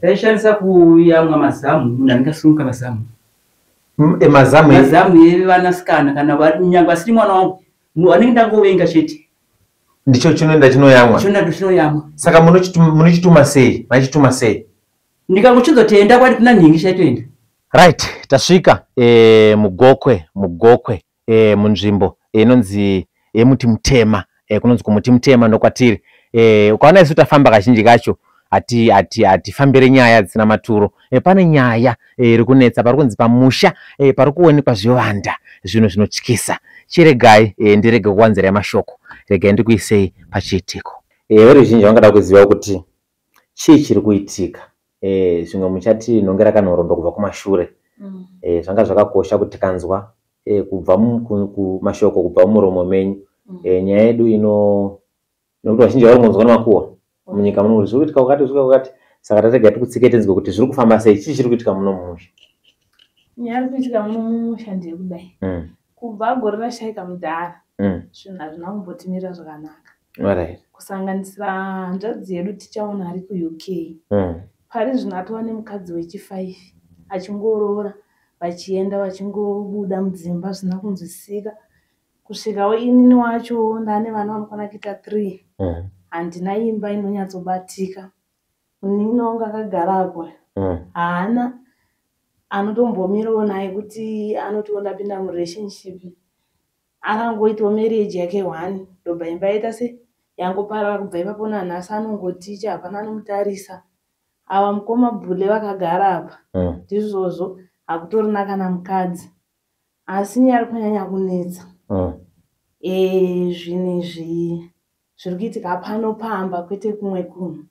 Taishandisa kuyamwa mazamu, munhu anengasunga mazamu. Mazamu yevanasikana kana nyangwe asiri mwana wangu anenge ndangovenga chete. Ndicho chinoenda chinoyamwa. Chinoyamwa. Saka munochituma sei? Machituma sei? Ndikakuchizotenda kwati kuna nhingi chaitoenda. Right, tasvika mugokwe munzvimbo inonzi yemuti mutema, kunonzi kumuti mutema ndokwatiri. Ukaona isu tafamba kazhinji kacho atifambire nyaya dzisina maturo. Pane nyaya iri kunetsa parikunzi pamusha pari kuonekwa zvivanda zvinhu zvinotyisa. Chiregai ndirege kuwanzira mashoko, regai ndikuisei pachiitiko. Veruzhinji vangada kuziva kuti chii chiri kuitika. Zvimwe muchati nongera kanhoroondo kubva kumashure. Zvanga zvakakosha kuti kanzwa kubva kumashoko kubva mumuromo menyu. Nyaya yedu nokuti vazhinji vari kungonzwa nemakuhwa munyika muno zviri kuitika wakati saka tatega tikutsike tinzwe kuti zviri kufamba sei, chii chiri kuitika muno mumusha. Nyaya iri kuitika muno mumusha ndeyekudai kubva gore rashaika mudhara zvinhu hazvina kumbotimira zvakanaka. Kusanganisira hanzvadzi yedu tichaona ari kuUK. Pari zvino atova nemukadzi wechi5 achingorora vachienda vachingobuda mudzimba zvisina kunzwisisika. Kusvikawo inini wacho ndane vana vanokwana kuita 3. Handina imba inonyatsobatika. Munini wangu akagarapo haana anotombomirawo naye kuti anoti ondapinda murelationship. Akangoitawo marriage yake 1 ndobva imba yaita se yangoparara. Kubva ipapo nanhasi anongoticha hapana anomutarisa. Ava mukoma bhule vakagara apa ndizvozvo hakutorina kana mukadzi. Asi nyaya iri kunyanya kunetsa zvinhu izvi zviri kuitika pano pamba kwete kumwe kunhu.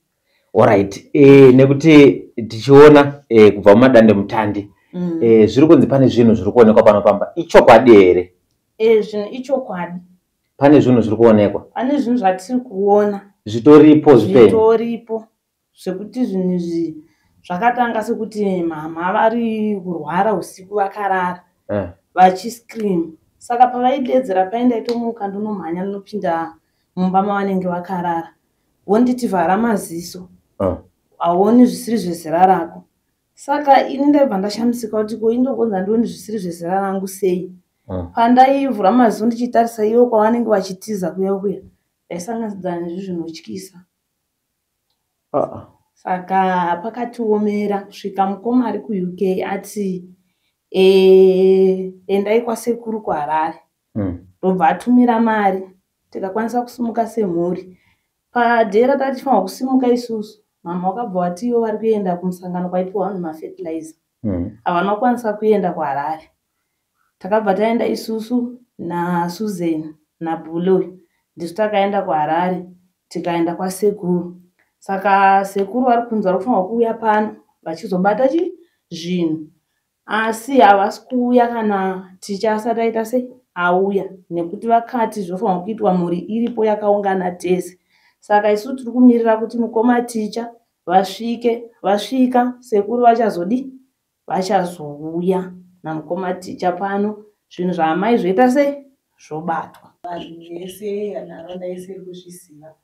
Alright, nekuti tichiona kubva mumadande mutande zviri kunzi pane zvinhu zviri kuonekwa pano pamba. Ichokwadi here? Zvinhu ichokwadi. Pane zvinhu zviri kuonekwa. Pane zvinhu zvatiri kuona. Zvitoripo zvipeni. Zvitoripo. Zvekuti zvinhu izvi zvakatanga sekuti mama vari kurwara usiku vakarara vachiscream. Saka pavaidedzera paindaitomuka ndonomhanya ndinopinda mumba mavanenge vakarara. Vonditi vhara maziso. Haoni zvisiri zvezera rako. Saka ini ndaibva ndashamisika kuti ko indokonza ndioni zvisiri zvezera rangu sei. Pandaivhura maziso ndichitarisa ivo kwavanenge vachitiza kuya kuya ndaisanganidzana nezvi zvinotyisa. Saka pakatiomera kusvika mukoma ari kuUK ati endai kwasekuru kuHarare. Ndobva atumira mari tikakwanisa kusimuka semhuri. Padhera tatifanirwa kusimuka isusu. Mama wakabva wati ivo vari kuenda kumusangano kwaitwa vanhu mafertilizer. Havana kukwanisa kuenda kuHarare. Takabva taenda isusu naSusan naBulo. Ndisu takaenda kuHarare tikaenda kwasekuru. Saka sekuru vari kunzi vari kufanirwa kuuya pano vachizobata zvinhu. Asi havasi kuuya kana ticha asati aita se auya nekuti vakati zvofanirwa kuitwa mhuri iripo yakaungana tese. Saka isu tiri kumirira kuti mukoma ticha vasvike. Vasvika sekuru vachazouya namukoma ticha pano zvinhu zvaamai zvoita se zvobatwa. Vanhu vese nharaunda yese iri kuzviziva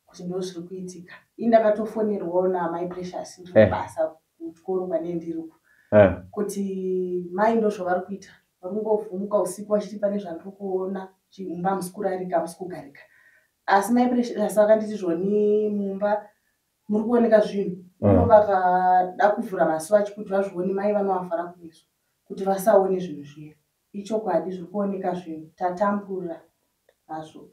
kuti ndo zviri kuitika. Indakatofonerwawo naMai Precious ndibasa kuchikoro kwanendiripo kuti mai ndo zvavari kuita. Vari kungovhumuka usiku vachiti pane zvandiri kuona mumba hamusi kurarika hamusi kugarika. Asi Mai Precious vakanditi zvoni mumba muri kuoneka zvinhu. Ivo vakada kuvhura maziso vachikuti vazvione mai vanovafara kumeso kuti vasaone zvinhu zviya. Ichokwadi zviri kuoneka zvinhu. Tatambura hazvo.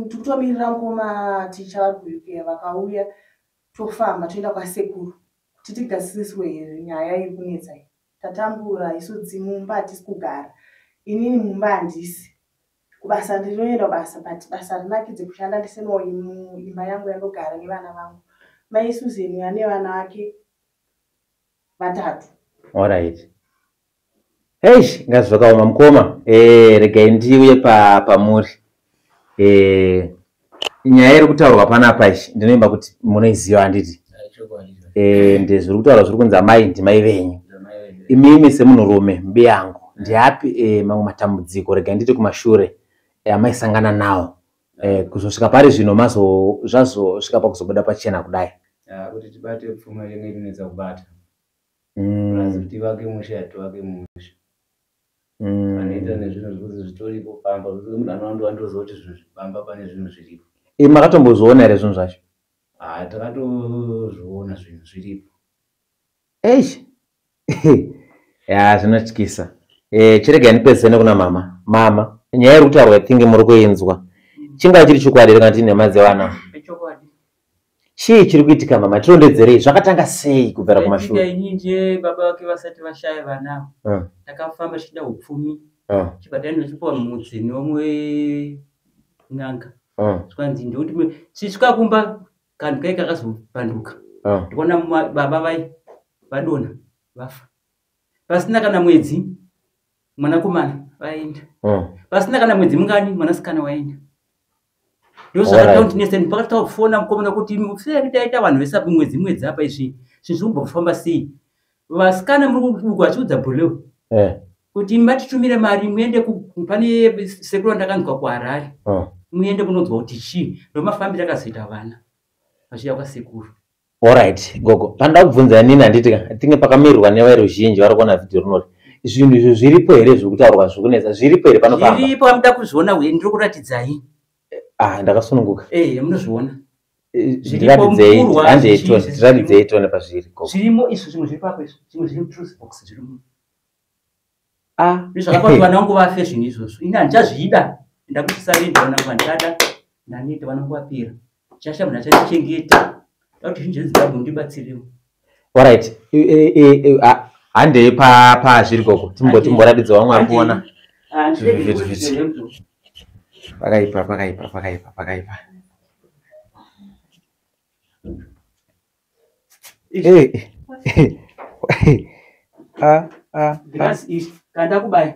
Tikutomirira mukoma ticha vari kuUK vakauya tofamba toenda kwasekuru kuti tigadzisiswe here nyaya iri kunetsa iyi. Tatambura isu dzimumba hatisi kugara. Inini mumba handisi. Kubasa ndinoenda basa but basa rinakidze kushanda ndisenowo imba yangu yandogara nevana vangu. Mai Susan ane vana vake 3. Alright. Hey, ngazi zvakaoma mukoma. Regai ndiuye pamuri. Nyaya iri kutaurwa panapa ichi ndinoimba kuti munoiziva handiti. Ndezviri kutaurwa zviri kunzi amai ndimai venyu. Imimi semunhurume mubeyangu ndiapi mamwe matambudziko regai nditi kumashure amaisangana nawo kuzosvika pari zvino zvazosvika pakuzobuda pachena kudai. kuti tibate pfuma yenye inaweza kubata. Lazima tivake musha tuwake musha. Anaita nezvinhu zvikuzi zvitoripo pamba kuti munhu anondozoti zvinhu pamba pane zvinhu zviripo. Makatombozoona ere zvinhu zvacho? Takatozviona zvinhu zviripo. Ya zvinotyisa. Chirega nipesene kuna mama. Mama, nyaya iri kutaurwa yatinge muri kuinzwa. Chinga chiri chokwadi kana tine madzivana. Chii chiri kuitika mama? Tirondedzerei zvakatanga sei kubvira kumashure? Inje baba vake vasati vashaya vana. Takafamba chida upfumi. Chibadani nochipuwa mudzi nomwe n'anga. Swanzi ndoti sisvika kumba kanhu kai kakazopanduka. Ndikuona baba vai vadona vafa. Pasina kana mwedzi mwanakomana vaenda. Pasina kana mwedzi mungani mwanasikana waenda. Ndozvakaita nese ndipakatofona mukomana kuti mufere taita vanhu vese mwedzi apa izvi zvizombofamba sei. Vasikana muri kuchiudza Bhulewu kuti matitumire mari muende pane sekuru ndakanzwa kuHarare. Muende munonzwa kuti chii ndomafambira akazoita vana vachiya kwasekuru. Alright, gogo. Panda kubvunza nini handiti tinge pakamirwa neveruzhinji vari kuona vhidhiyo rinori. Zvinhu izvo zviripo here zvekutaurwa zvikunetsa? Zviripo here panopamba? Zviripo, amuda kuzviona uye ndiri kuratidzai. Ndakasununguka. Munozviona. Zviratidzei tione pazviri gogo. Zvirimo izvo zvimwe zviri papo izvo. Zvimwe zviri muTruth Box zvirimo. Zvakapati vana vangu vafe zvinhu izvozvo. Ini handichazvida. Ndakuti sarenda vana vangu handada. Ndaneta vana vangu vapera. Chasha munhu achatichengeta. Kuti zvinhu zveZimbabwe ndibatsirewo. Alright. Handei pazviri gogo. Timboratidza vamwe vari kuona. Pakaipa. Kanda kubaya.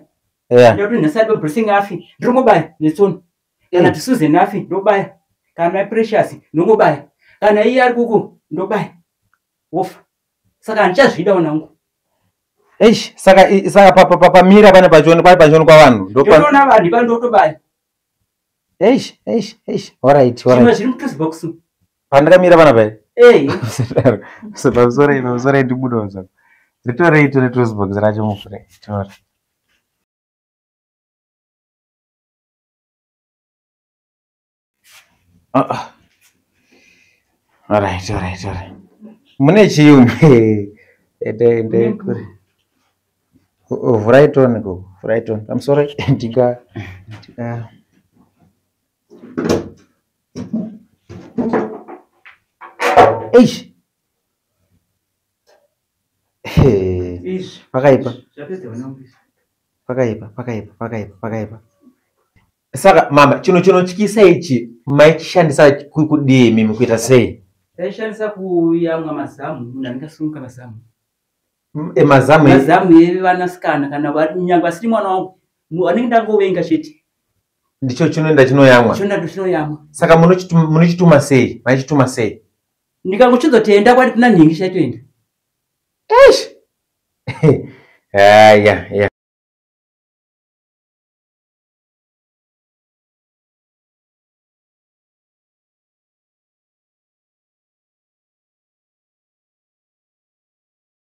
Ndoti nesaiba blessing afi. Ndingobaya netsono. Kana Susan afi ndobaya. Kana Precious ndingobaya. Kana iye ari kuku ndobaya. Wofa. Saka handichazvida wanangu. Saka pamira pane pachoni kwa vanhu. Ndotona vanhu vandotobaya. Alright. Zvimwe zviri muTruth Box. Pandakamira pana pai. Pamusoro ndibudonza. Ritorei tore Truth Box racho mufure. Tora. Alright. Mune chiyungu. Vuraitoni go. I'm sorry. Ndiga. Pakaipa. Saka mama, chinotyisa ichi maichishandisa kudii mimi kuita sei? Taishandisa kuyamwa mazamu, munhu anengasunga mazamu. Mazamu evanasikana kana nyangwa asiri mwana wangu anenge ndangovenga chete. Ndicho chinoenda chinoyamwa. Chinoyamwa. Saka munochituma sei? Maichituma sei? Ndikangochizotoenda kwati kuna nhingi chaitoenda. Yeah.